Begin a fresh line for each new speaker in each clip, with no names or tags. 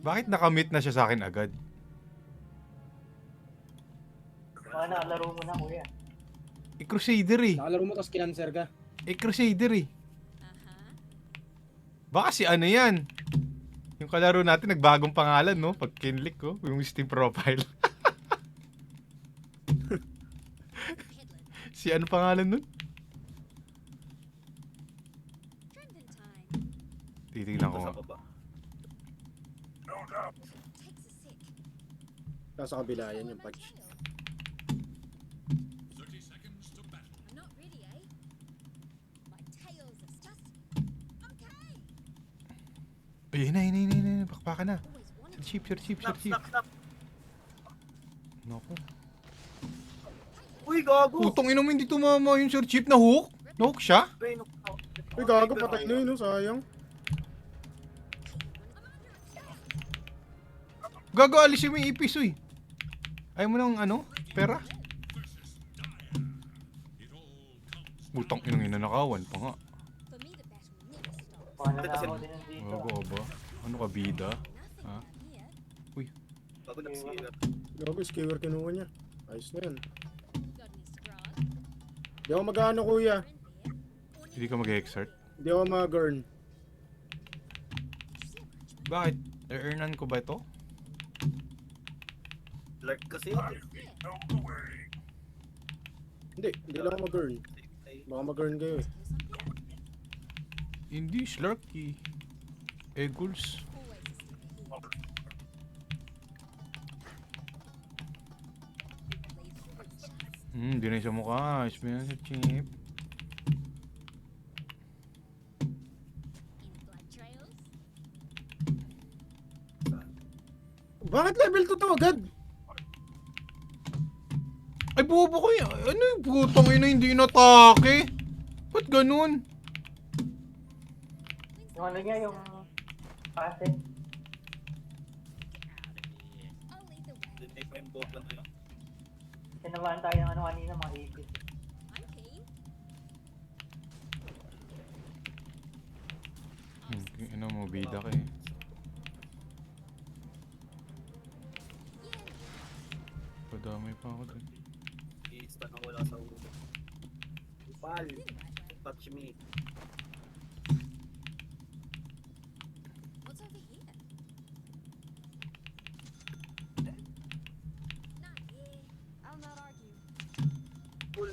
Bakit nakamit na siya sa akin agad?
Baka nakalaro mo na, kuya.
Crusader eh.
Nakalaro mo tapos kinanser ka.
Crusader eh. Baka si ano yan? Yung kalaro natin nagbagong pangalan, no? Pag kinlik ko, yung Steam profile. Si ano pangalan nun? Titignan ko.
Sa baba.
Nasa kabila yan yung patch.
Ay, yun na. Bakbaka na. Sir Chief.
Stop.
Naku.
Uy, gago!
Putong ina mo, hindi tumama yung Sir Chief na hook. Na-hook siya?
Uy, gago, patay na yun, no? Sayang.
Gago, alisin mo yung ipis, uy. Ayaw mo ng ano? Pera? Putang inang inanakawan pa nga.
Baka nanakaw din nandito.
Gago ba? Ano ka, bida? Ha?
Bago nag-sira.
Gago, skewer kinuha niya. Ayos na yan. Di ako mag-ano, kuya.
Hindi ka mag-exert?
Di ako mag-earn.
Bakit? E-earnan ko ba ito?
Lark kasi yun.
Hindi lang ako mag-earn. Baka mag-earn kayo eh.
Hindi, Slurky. Eagles. Di na sa mukha. Ismail sa chip.
Bakit level 2 to agad?
Ay, bobo ko yan. Ano yung putang ina hindi inatake? Ba't ganun?
Yung ano niya, yung pase.
Hindi pa yung boba na yun.
Tinamaan tayo ng ano kanina, mga ipis.
Ano mo, bida ka eh. Padamay pa ako dun.
I-stun ako wala sa ulo. Pal! Touch me.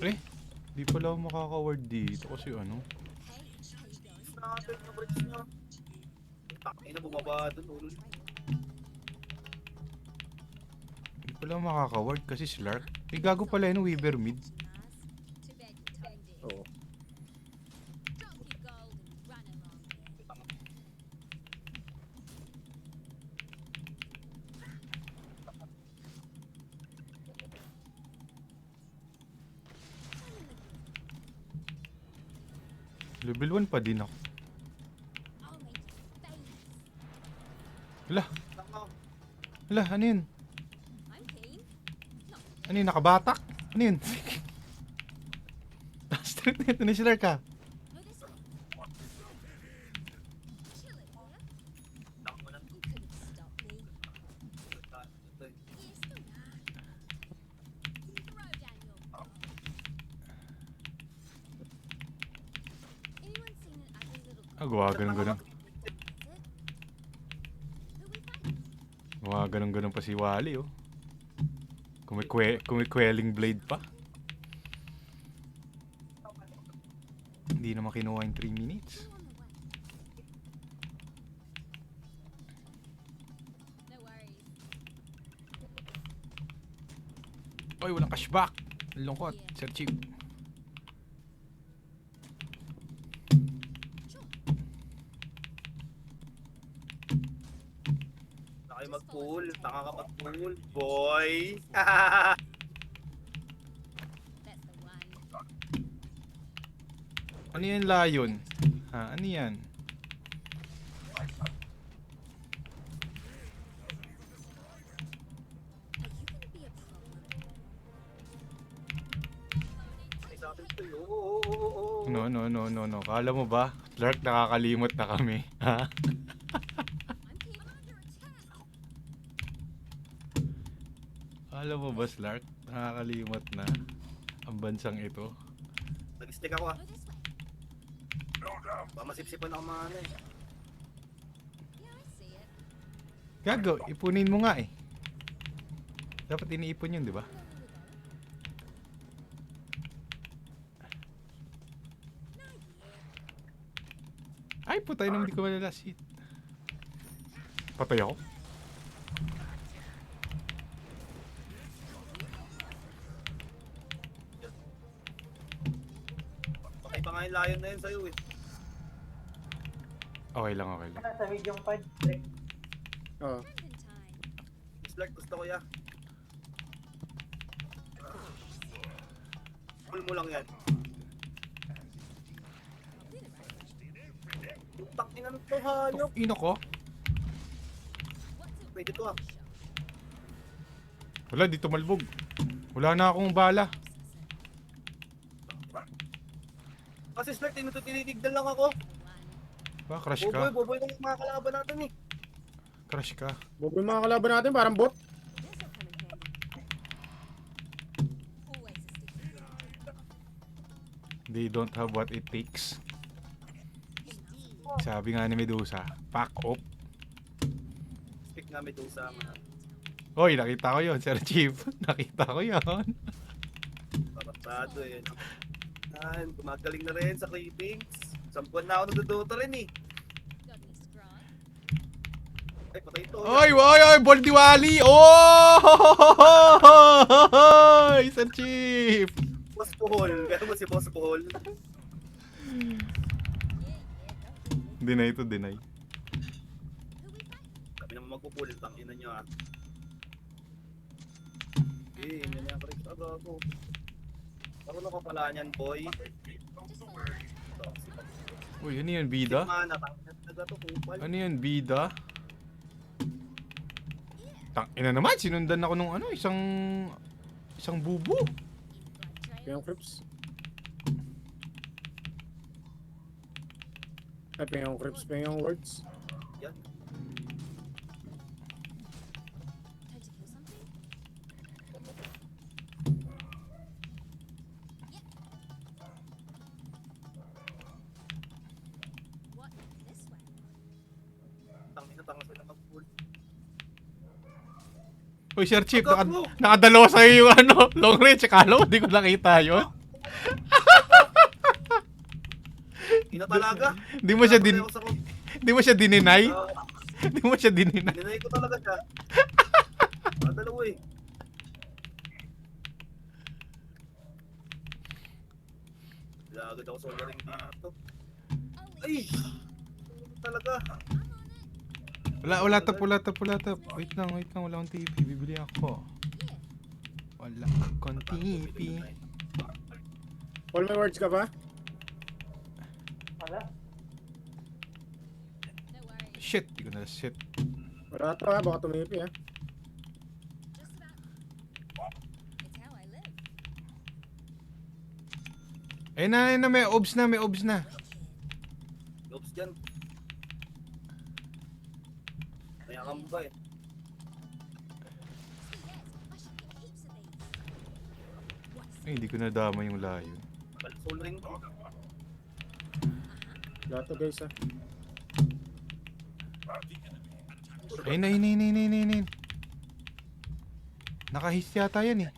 Eh, di pala ako makaka-ward dito kasi ano.
Natin na bridge niya. Takin na bumaba dun. Ulo.
Di pala ako makaka-ward kasi Slark. Eh, gago pala yun, Weaver mid.
Oo.
Level 1 pa din ako. Hala, ano yun? Ano yun, nakabatak? Ano yun? Straight na ito ni Slark ka. Gawa ganun. Gawa ganun pa si Wally, oh. Kumikweling blade pa. Hindi na makinuha yung 3 minutes. Oy, walang cashback. Lungkot, Sir Chief.
Kayo mag-pool. Taka ka mag-pool. Boy!
Ano yan, Lion? Ha, ano yan?
Ay, sa atin to yun.
No. Kala mo ba? Clark, nakakalimot na kami. Ha? Alam mo ba, Slark? Nakakalimot na ang bansang ito.
Nag-stick ako ah. Baka masipsipan ako mga ano eh.
Gago, ipunin mo nga eh. Dapat iniipon yun, di ba? Ay, putay nang di ko malala. Shit. Patay ako.
Patay pa nga yung lion na yun sa'yo eh.
Okay lang, okay lang.
Sa medium pad, Drake.
Oo.
Slark, gusto ko ya. Pull mo lang yan. Takinan to hayop.
Ino ko.
Pwede to ah.
Wala, di tumalbog. Wala na akong bala.
Kasi Slark, tinitigdan lang ako.
Ba, crush
Boboy,
ka.
boboy lang yung mga kalaban natin eh.
Crush ka.
Bobo yung mga kalaban natin, parang bot.
They don't have what it takes. Sabi nga ni Medusa, pack up.
Speak nga Medusa.
Hoy, nakita ko yon, Sir Chief. Nakita ko yon.
Paratado eh. Yan, gumagaling na rin sa clippings. Sampuan na ako naduduto rin eh. Ay, patay ito.
Oy, oy, oy, Boldiwali! Oh! Sir Chief!
Boss Puhol. Gano'n mo si Boss Puhol?
Deny to deny.
Sabi naman magpupul. Tangina nyo ah. Eh, yun yan. Correct. Agago. Marunong ka pala niyan, boy.
Uy, ano yun, bida?
Mana, tangina talaga to. Kupal.
Ano yun, bida? Ina naman, sinundan ako nung ano, isang bubo.
Yung Crips. Ay, yung Crips, yung words.
Yan. Tangina, tanga sila mag-pull.
Uy, Sir Chief,
Agago!
nakadalawa sa'yo yung ano, long range. Akala ko, di ko nakita yun.
Ina talaga.
Di mo siya
Pinapatay ako sa
di mo siya dininay?
Ah,
Di mo siya dininay?
Dinay ko talaga siya. Dalawa eh. Lagad ako sa ring dito. Ay! Talaga.
Wala tap. Wait lang, wala akong TP. Bibili ako. Wala akong TP.
Paul, may words ka ba?
Wala.
Shit, di ko na shit.
Wala to ha, baka tumipi ha.
May obs na.
Lobs dyan. Kaya kang ba eh.
Ay, hindi ko nadama yung layo.
Soul ring ko.
Wala to guys ha.
Ay, nain. Nakahis yata yan eh.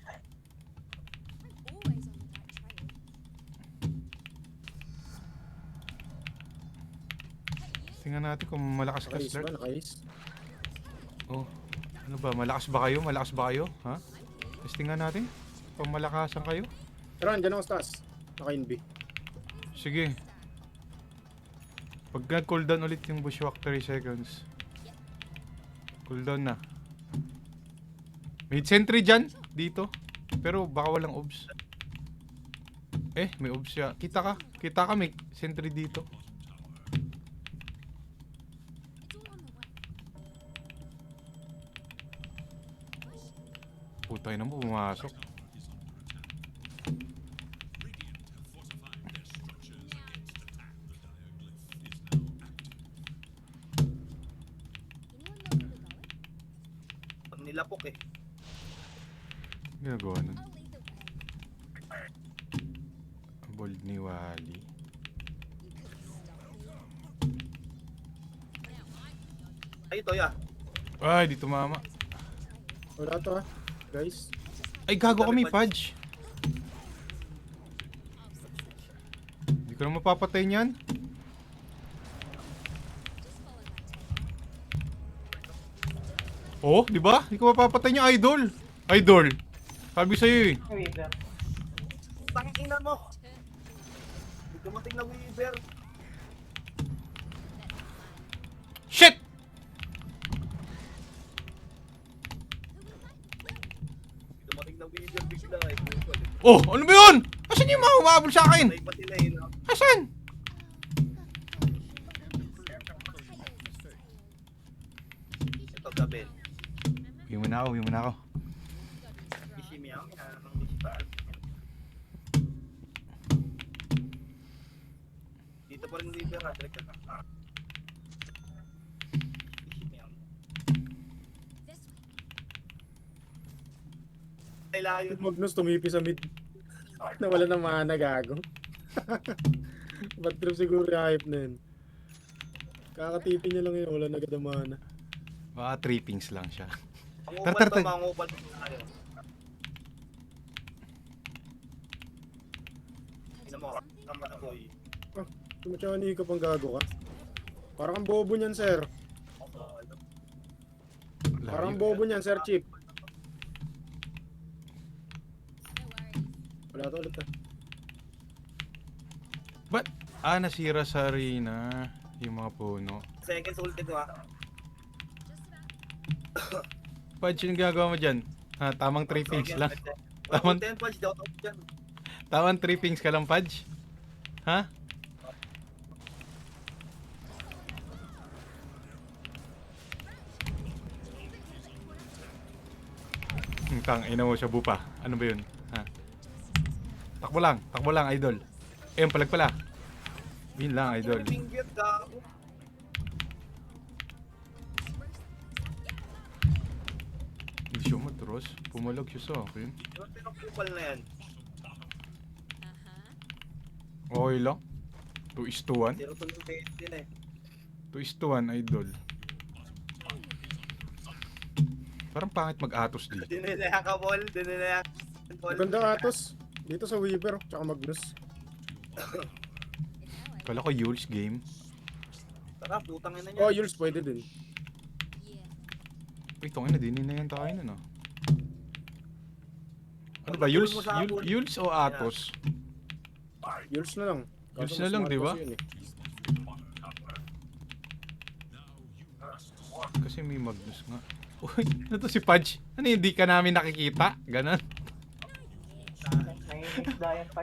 Tingnan natin kung malakas ka,
Nakais ba?
Slark.
Nakais?
Oh, ano ba? Malakas ba kayo? Ha? Testingan natin. Kung malakasan kayo.
Pero andyan ako sa taas. Naka-NB.
Sige. Pag nag-cooldown ulit yung bushwhack 3 seconds. Cooldown na. May sentry dyan. Dito. Pero baka walang obs. May obs siya. Kita ka may sentry dito. Putay na mo, pumasok.
Pag nilapok eh.
Ginagawa nun. Bold ni Wally.
Ay, Toya.
Ay, di tumama.
Wala to guys.
Ay, gago kami, Pudge. Hindi ko na mapapatay niyan. Oh, di ba? Hindi ko mapapatay niya, idol. Idol. Sabi sa'yo eh.
May Weaver.
Tangina mo. May dumating na Weaver.
Shit!
May dumating na Weaver bigla eh.
Oh, ano ba yun? Asan yung mga humabol sa akin?
Patay pa sila eh. No?
Asan?
Ito gabi.
Uwi mo na ako, uwi mo na ako.
Ishimiya. Anong digital. Dito pa rin Weaver ha. Direct ka. Ishimiya. Ay layo.
Magnus tumipi sa mid. Nawala ng mana gago. Bad trip siguro yung hype na yun. Kakatipin niya lang yun, wala na agad ang mana.
Baka trippings lang siya.
Mangupal
Tar,
to,
tar.
mangupal to tayo. Ina mo, tama na boy.
Tumatsani ka pang gago ka. Parang ang bobo niyan, sir. Parang ang bobo niyan, Sir Chip. Wala to ulit
Ba't? Ah, nasira sa arena. Yung mga puno.
Seconds ulti ko ha.
Pudge, yung ginagawa mo dyan? Ah, tamang trippings lang.
Tamang 10 punch daw to dyan.
Tamang trippings ka lang, Pudge? Ha? Tang, ina mo siya bupa. Ano ba yun? Ha? Takbo lang, idol. Eh, palag pala. Yun lang, idol.
Finger gago.
Hindi siya matros. Pumalag siya sa akin.
Yung pinakupal na yan.
Okay lang. 2:1.
0 to 8 din eh.
2:1, idol. Parang pangit mag-atos dito.
Dininayan ka ball. Dininayan ka ball.
Maganda atos. Dito sa Weaver, tsaka Magnus.
Kala ko Yules game.
Tara, putang ina
Oh,
niya.
Yules pwede din.
Uy, tongin na, dinin na yan tayo na, no? Ano ba, Yules? Yules o Atos?
Yules na lang.
Yules
Kaso
na
mas
lang,
mahal
di ba?
kasi yun eh.
Kasi may Magnus nga. Uy, ano to si Pudge? Ano, hindi ka namin nakikita? Ganon.
Nangingisda yan pa.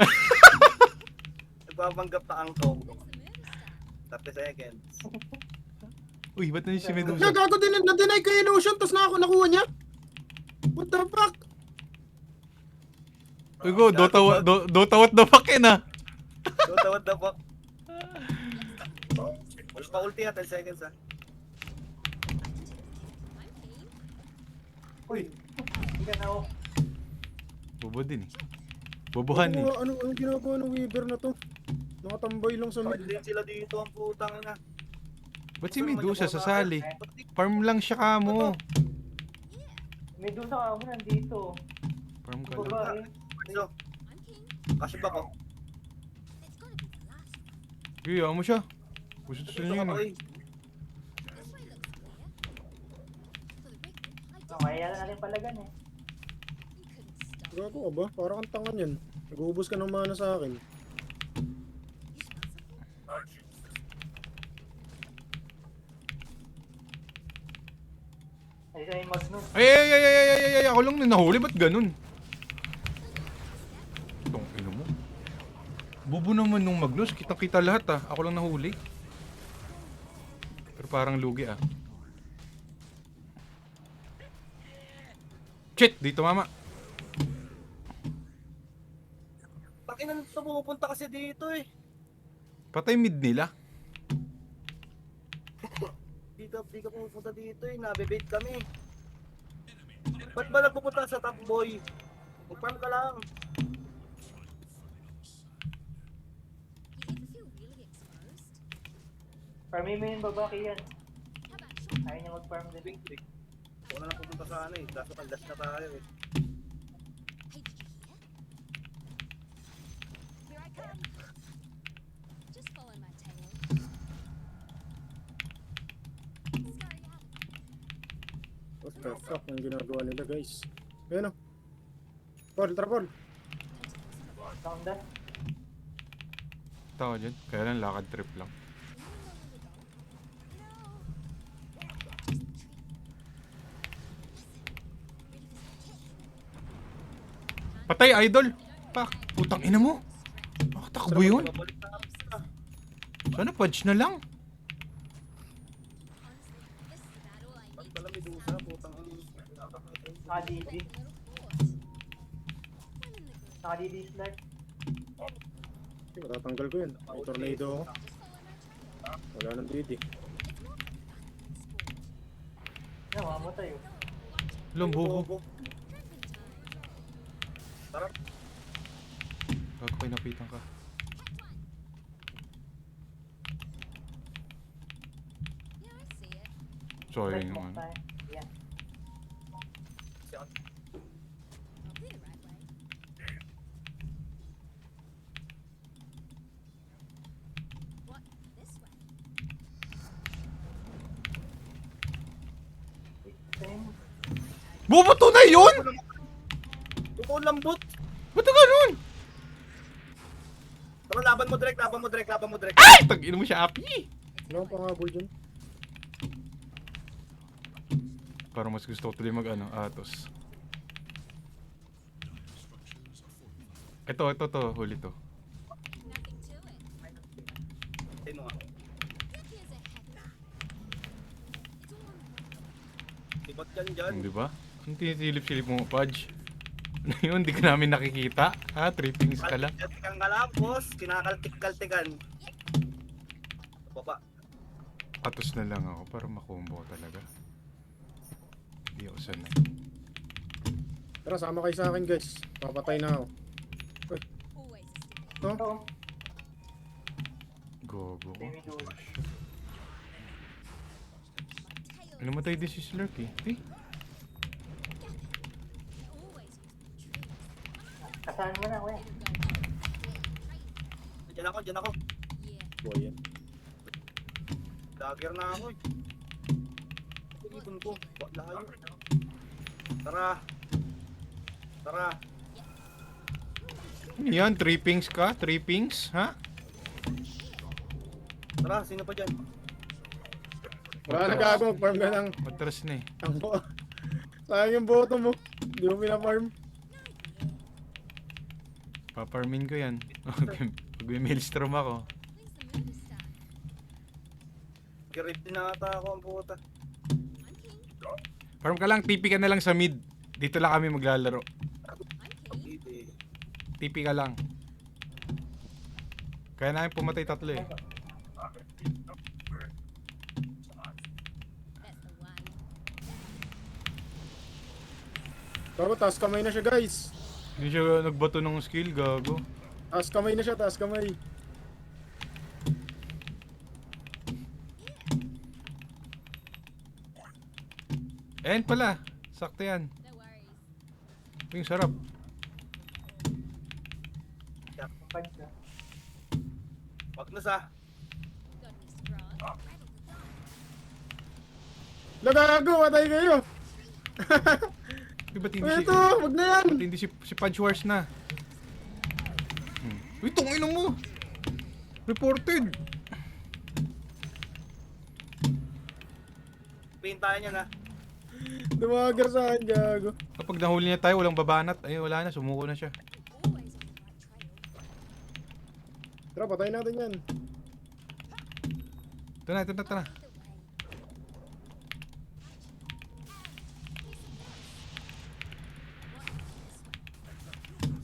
Nagbabanggap na ang to. 30 seconds.
Uy, ba't na si Medusa?
Nagago din, na-deny ko yung illusion, tapos nakuha niya. What the fuck?
Uy, go, Dota what the fuck yun, ah.
What the fuck? Mas pa-ulti ha, 10 seconds ha.
Uy, hindi ka na ako.
Bobo din eh. Bobohan eh.
Anong ginagawa ng Weaver na to? Nakatambay lang sa
Bakit
mid.
din sila dito ang putang ina?
Ba't si Medusa sasali? Farm lang siya kamo.
Medusa ka mo nandito.
Farm ka lang.
Babae.
So, kasi ba ko?
Kaya mo siya. Gusto niya yun eh.
Kaya na natin palagan eh.
Gago ka ba? Parang kang tanga niyan. Nag-uubos ka ng mana sa akin.
Ay, siya yung Magnus.
Ay, ako lang na nahuli. Ba't ganun? Itong ino mo. Bobo naman nung Magnus. Kitang-kita lahat ah. Ako lang nahuli. Pero parang lugi ah. Shit! Dito mama.
Takinan sa pupunta kasi dito eh.
Patay mid nila.
Di ka pupunta dito eh. Nabibait kami. Ba't ba nagpupunta sa top boy? Mag-farm ka lang.
Farming mo yung babaki yan. Ayaw niya mag-farm din.
Pink, pink. Ako na lang pupunta sa ano eh. Kaso kandas na tayo eh.
What the fuck ang ginagawa nila guys? Ayun o. Paul, tara Paul.
Sound that?
Tao dyan. Kaya lang lakad trip lang. Patay, idol! Pak, putang ina mo! Makatakbo yun?
Babalik na ako na.
Sana fudge na lang.
Pag pala may dusa, putang ang...
Naka-DD. Naka-DD slide.
Okay, matatanggal ko yun. May tornado ako. Wala nang DD.
Namamatay oh.
Lumbuho.
Tara.
Gago kayo napitan ka. Sorry
Slide
naman.
smoke tayo. Yan.
Siya.
Same.
Bubuto na yun!
Totoo lambot.
Ba't na ganun?
Tara, laban mo direct, laban mo direct, laban mo direct.
Ay! Tag-ina mo siya, Api!
Wala akong panghabol dyan.
Parang mas gusto ko tuloy mag-ano, Atos. Ito, huli to.
Ay mo nga. Ibot yan dyan.
Di ba? Ang tinisilip-silip mo, Pudge. Ano yun? Di ka namin nakikita? Ha? Trippings ka lang?
Kaltik-kaltikan ka lang, boss. Kinakaltik-kaltikan. Baba.
Atos na lang ako para makombo talaga. Hindi ako sanay.
Tara, sama kayo sa akin guys. Papatay na ako. Oh,
Ito.
Gogo.
Same dude.
Namatay din si Slurk eh. Eh?
Kasahan mo na, kuya.
Diyan ako, diyan ako.
boy yan.
Dagger na ako eh. Ipon ko. Layo. Tara. Tara.
Ano yan? Trippings ka? Trippings? Ha?
Tara, sino pa dyan?
Wala na gago, farm ka lang.
Matras na eh.
Ang sayang yung boto mo. Hindi mo pina-farm.
Paparmin ko yan. Pag may maelstrom ako.
Grip din na ata ako ang puta.
Farm ka lang, TP ka na lang sa mid. Dito lang kami maglalaro.
Hindi.
TP ka lang. Kaya namin pumatay tatlo eh.
Gago, taas kamay na siya guys.
Hindi siya nagbato ng skill, gago.
Taas kamay na siya, taas kamay.
Ayan pala. Sakto yan. Yung sarap.
Punch na.
Wag na sa.
Lagago, matay kayo.
Di ba't hindi
Ito,
si...
wag na yan.
Ba't hindi si Pudge Wars na? Uy, tungin mo! Reported!
Pintahan niya na.
Dumagar sa akin, gago.
Kapag nahuli niya tayo, walang babanat. Ay, wala na. Sumuko na siya.
Tara, patayin natin yan.
Ito na, ito na, ito na.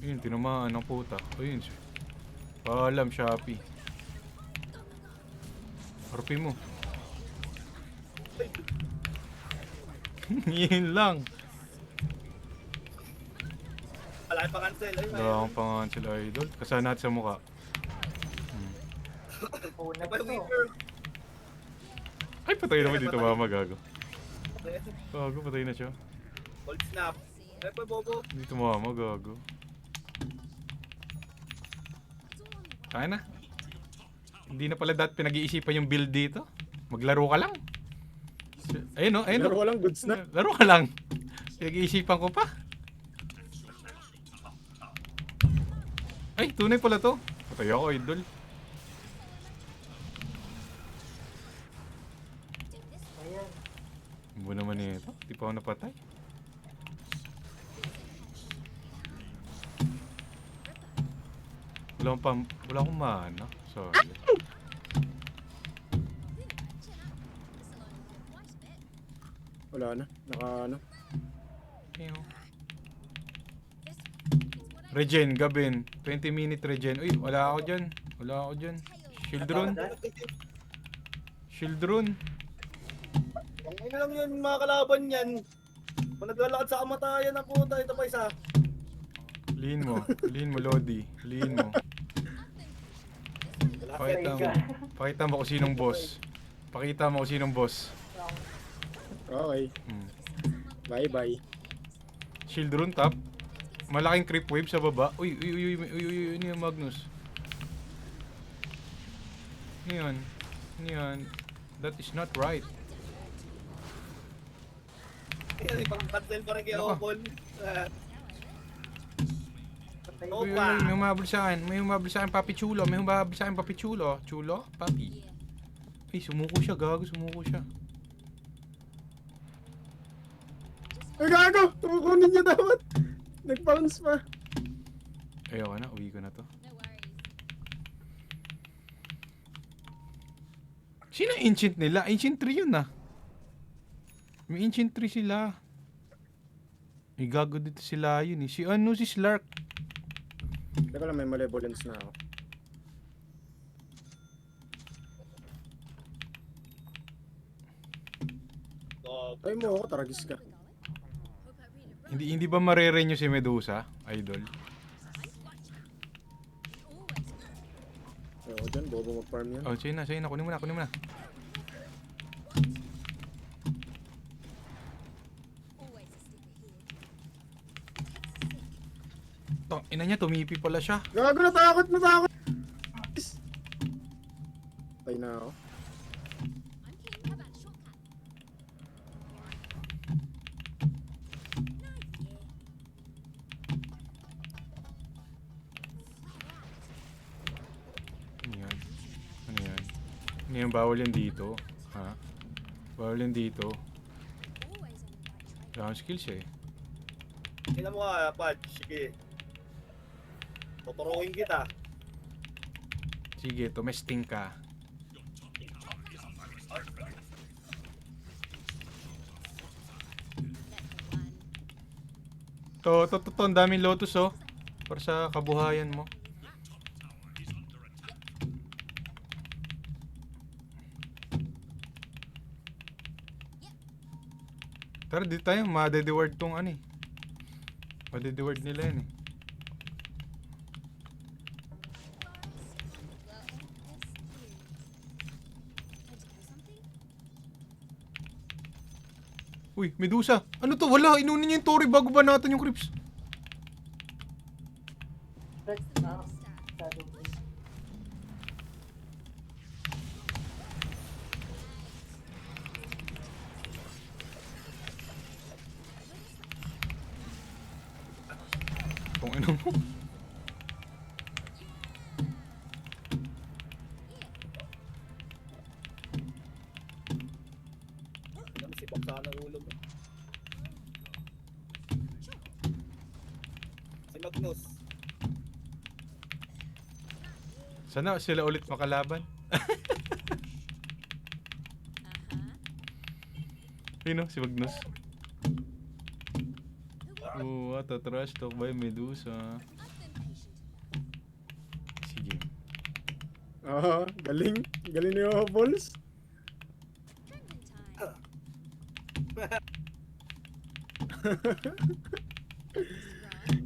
Ayun, tinamaan ng puta. Ayun siya. Paalam, Shopee. RP mo. Yun lang.
Wala Kaya pa-cancel. Ay,
Wala akong pangalan sila idol. Kasama natin sa mukha.
Una
Ay,
pa to.
Weaver.
Ay, patay naman dito
Patay.
mama gago. Gago, patay na siya.
Cold snap. Ay, pa, bobo.
Dito mama gago. Kaya na. Hindi na pala pinag-iisipan yung build dito. Maglaro ka lang. Ayun o, ayun o.
Pero walang goods na.
Laro ka lang. Pinag-iisipan ko pa. Ay, tunay pala to. Patay ako, idol.
Ayan.
Ano naman ito? Di pa ako napatay. Wala akong mana. Sorry.
Wala na. Ano.
Ew. Regen, Gabin. 20-minute regen. Uy, wala ako dyan. Shieldron. Shieldron.
Ang lang yun, mga kalaban yan. Kung naglalakad sa kamatayan na puta, ito pa isa.
Lean mo, Lodi. Lean mo. Pakita mo kung sinong boss. Pakita mo kung sinong boss.
Okay.
Hmm.
Bye-bye.
Shieldron top. Malaking creep wave sa baba. Uy, ano yung Magnus? Ano yun? That is not right.
Yan, ipang-cancel pa rin kay
Nako.
Opol.
Uy, may humabol sa akin. Papi Chulo. Chulo? Papi. Ay, sumuko siya, gago.
Ay, gago! Tumukunin niya dapat. Nag-bounce pa.
Ayoko na, uwi ko na to. Sino ang ancient nila? Ancient 3 yun ah. May ancient 3 sila. May gago dito sila yun eh. Si Slark.
Teka lang, may malevolence na ako. Ay mo ako, taragis ka.
Hindi ba marerenew si Medusa, idol?
Oo, dyan, bobo mag-farm yan.
Oh, sige na. Kunin mo na. Ina niya, tumipi pala siya.
Gago, natakot! Patay na ako.
Ano yan? Ngayon, bawal yan dito. Ha? Bawal yan dito. Wala akong skills eh.
Tingnan mo ka, Pad. Sige. Tuturuin kita.
Sige, tumesting ka. To, ang daming lotus oh. Para sa kabuhayan mo. Tara, dito tayo. Madede-word tong ano eh. Madede-word nila yan eh. Uy, Medusa! Ano to? Wala! Inunin niya yung Tori bago ba natin yung creeps? Kung ano mo.
Tingnan mo si Baksa ng ulo mo. Si Magnus.
Sana sila ulit makalaban. Sino? Si Magnus. Oh, what a trash talk by Medusa. Sige.
Oo, galing. Galing ni Balls.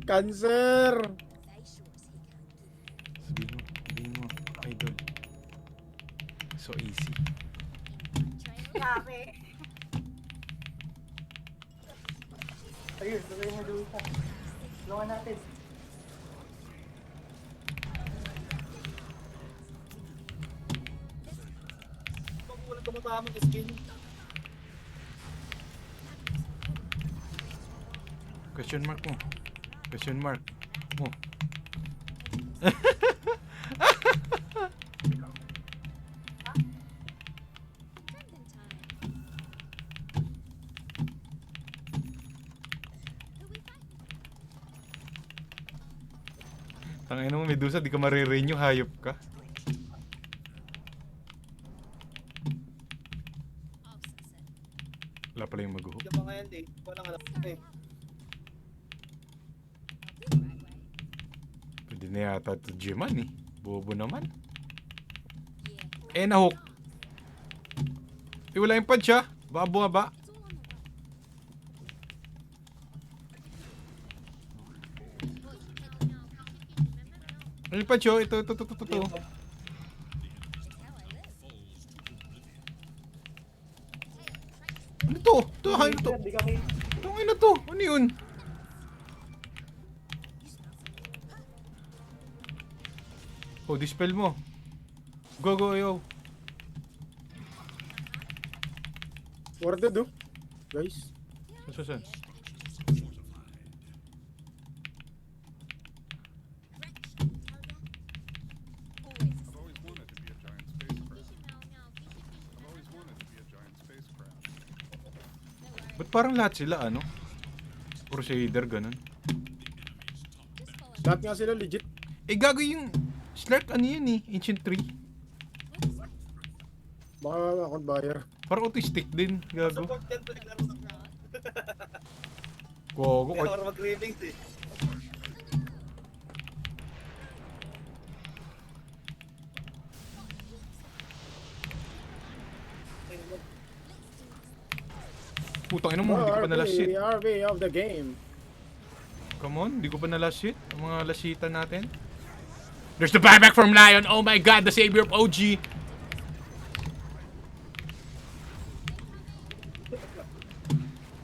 Cancer!
Sabihin mo, idol. So easy.
Grabe. Ayun, sabay mo doon sa. Tulungan natin.
Pag walang tumatamang skin.
Question mark mo. Question mark mo. Tangina mo, Medusa, di ka marirenew, hayop ka. Wala pala yung mag-hook.
Diyan pa ngayon eh. Walang alam eh.
Pwede na yata ito G-Man eh. Bobo naman. Nahook. Wala yung punch ha. Baka bumaba. Ano yung punch oh? Ito. Ano to? Ano to?
Hindi kami.
Ano to? Ano yun? Oh, dispel mo. Go, yo.
Warded oh. Guys.
Saan?
I've always wanted to be a giant spacecraft. I've always wanted to be a giant spacecraft.
Ba't parang lahat sila, ano? Crusader, ganun.
Lahat nga sila legit.
Gago yung Slark, ano yun eh? Ancient 3.
Baka account buyer.
Parang autistic din, gago.
Support yan to naglaro ng
Gogo,
kaya para mag-cravings eh.
putang ina mo, hindi ko pa na-last shit.
RV of the game.
Come on, hindi ko pa na-last shit. Ang mga lasitan natin. There's the buyback from Lion. Oh my god, the savior of OG.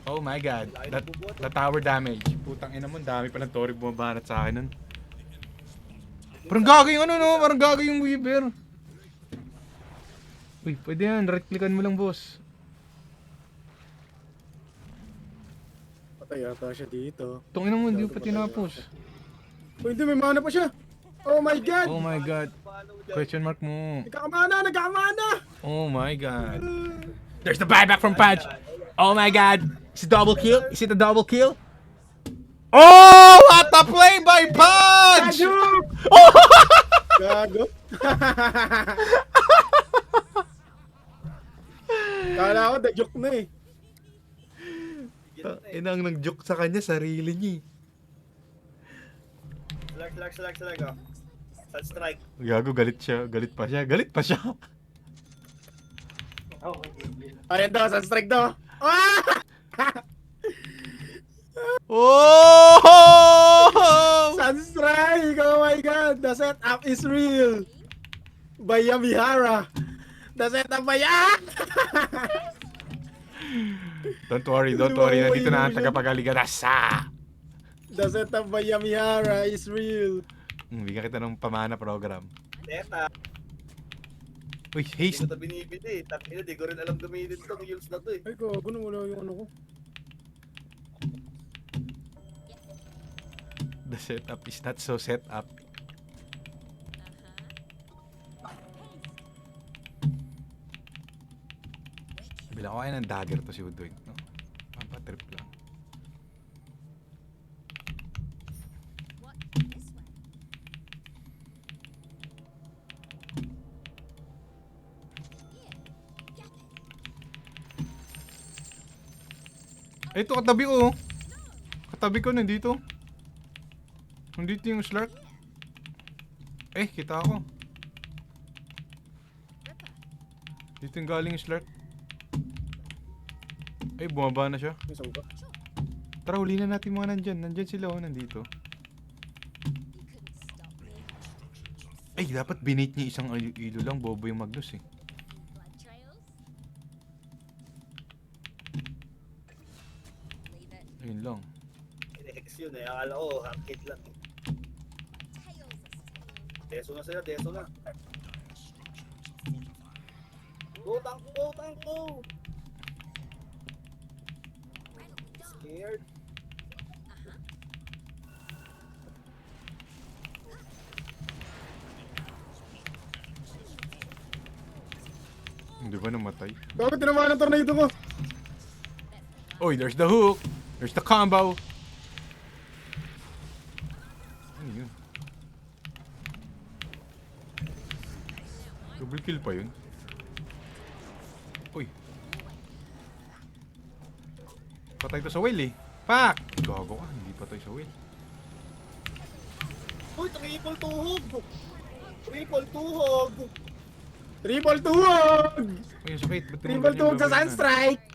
Oh my god, that tower damage. Putang ina mo, dami palang Tori bumabanat sa akin nun. Parang gago yung ano no, parang gago yung Weaver. Uy, pwede yan, right-clickan mo lang boss.
Patay yata siya dito.
Tungin mo, hindi ko pa tinapos.
Oh, hindi, may mana pa siya. Oh my god!
Oh my god. Question mark mo.
Nagkakamana!
Oh my god. There's the buyback from Pudge. Oh my god. Is it double kill? Is it a double kill? Oh, what a play by Pudge! Oh!
Gago! Kala ko, da-joke na eh.
Inang nag-joke sa kanya, sarili niya.
Select oh. Strike.
Gago, galit siya. Galit pa siya. Galit pa siya.
Oh, okay.
Ayan daw, sunstrike daw. Ah!
Oh!
Sunstrike! Oh my god! The setup is real! By Yamihara! The setup by
Don't worry. Nandito na ang tagapagaligasa.
The setup by Yamihara is real!
Bigyan kita ng pamana program.
Teta.
Uy,
Hindi
haste.
ko ito binibili. Tapos di ko rin alam gamitin itong heals na to eh.
Ay, gago na wala yung ano ko.
The setup is not so set up. Bila ko kaya ng dagger to si Udwig, no? Pampatrip lang. Ito, katabi ko. Katabi ko, nandito. Nandito yung Slark. Kita ako. Dito yung galing yung Slark. Bumaba na siya.
May sangka.
Tara, huli na natin mga nandyan. Nandyan sila, oh, nandito. Ay, dapat binate niya isang ilo lang. Bobo yung Magnus eh. Ayun lang.
Inex yun eh. Akala ko, hard-hit lang. Deso na sila, deso na. Go, tanko! Scared.
Hindi ba namatay?
Bakit tinamaan ang tornado ko?
Oy, there's the hook! There's the combo! Ano yun? Double kill pa yun? Uy! Patay to sa whale eh! Pak! Gago ka, hindi patay sa whale.
Uy, triple tuhog! Triple tuhog!
Triple tuhog!
Uy, ang sakit. Ba't
Triple tuhog sa Sunstrike!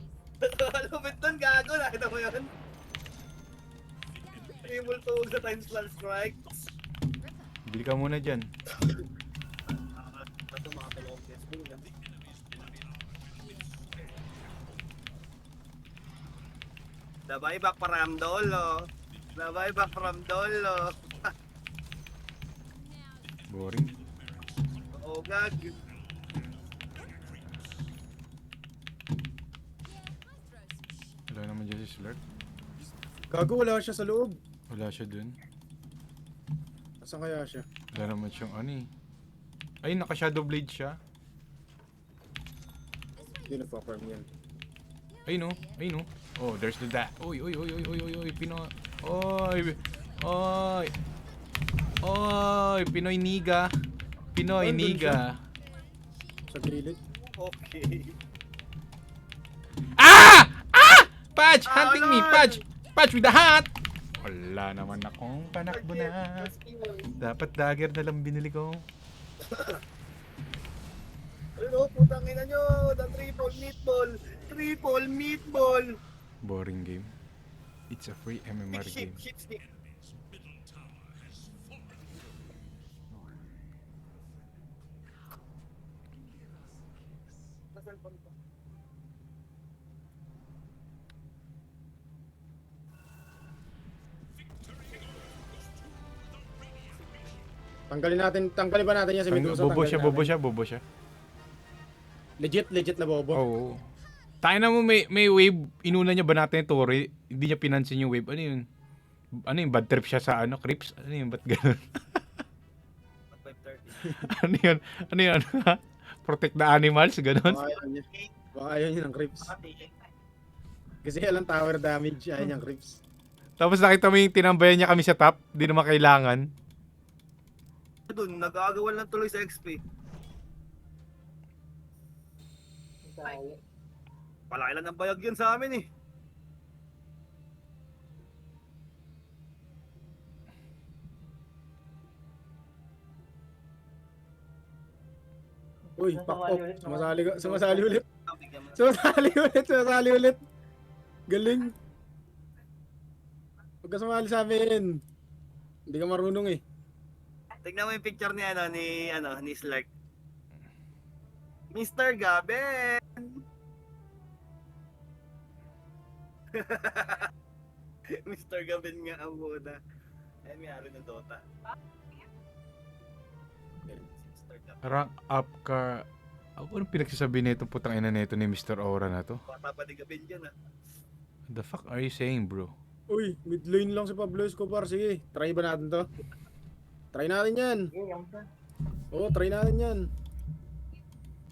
Lumit doon, gago. Nakita mo yun? Triple tuhog sa time slot strike.
Bili ka muna dyan.
Ito mga talong test mo. The buyback from Dolo. The buyback from Dolo.
Boring.
Oh, gag.
Wala naman dyan si Slurk.
Gago, wala siya sa loob.
Wala siya dun.
Asan kaya siya?
Wala naman siyang ano eh. Ay, naka-shadow blade siya.
Hindi na-farm yan.
Ay no, ay no. Oh, there's the da. Oy, oy, oy, oy, oy, oy, oy, Pinoy. Oy. Oy. Oy, Pinoy niga. Pinoy
Andun
niga.
Sa gilid.
Okay.
Ah! Ah! Patch,
Ah,
hunting me,
Lord!
Patch. Patch with the hat. Wala naman akong panakbo na. Dapat dagger na lang binili ko.
Ano, putang ina nyo. The triple meatball. Triple meatball.
Boring game. It's a free MMR
Shit,
game.
shit, shit. Nasaan pa ito?
Tanggalin ba natin yan si Medusa?
Bobo siya,
Tanggalin
bobo
natin.
siya, bobo siya.
Legit na bobo.
Oo. Tayo na mo may wave, inuna niya ba natin yung Tori? Hindi niya pinansin yung wave. Ano yun? Ano yung bad trip siya sa ano, Crips? Ano yun? Ba't ganun?
5:30.
Ano yun? Ano yun? Protect the animals? Ganun?
Baka ayaw niya. Baka ayaw niya ng creeps. Kasi alam tower damage, ayaw niyang creeps.
Tapos nakita mo yung tinambayan niya kami sa top? Di naman kailangan.
Doon, nag-aagawan lang tuloy sa XP.
Tayo.
Palaki lang ng bayag yun sa amin eh.
Uy, pack up. Sumasali ulit.
Bigyan mo na.
Sumasali ulit. Galing. Huwag ka sumali sa amin. Hindi ka marunong eh.
Tignan mo yung picture ni ni Slark. Mr. Gaben! Mr. Gaben nga ang muna. Ay, may-ari ng Dota. Mr. Gaben.
Rank up ka. Anong pinagsasabi nito putang ina nito ni Mr. Aura na to?
Bata pa ni Gaben dyan ah.
What the fuck are you saying, bro?
Uy, mid lane lang si Pablo Escobar. Sige, try ba natin to? Try natin yan.
Yun, yung pa.
Oo, try natin yan.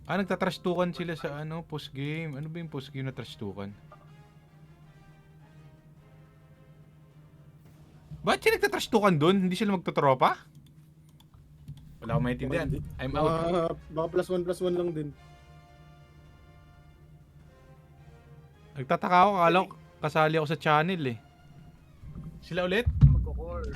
Ah, nagtatrastukan sila sa ano, post game. Ano ba yung post game na trastukan? Ba't sila nagtatrastukan dun? Hindi sila magtotropa? Wala akong maintindihan. I'm out.
Baka +1 lang din.
Nagtataka ako, akala ko kasali ako sa channel eh. Sila ulit?
Magkukor.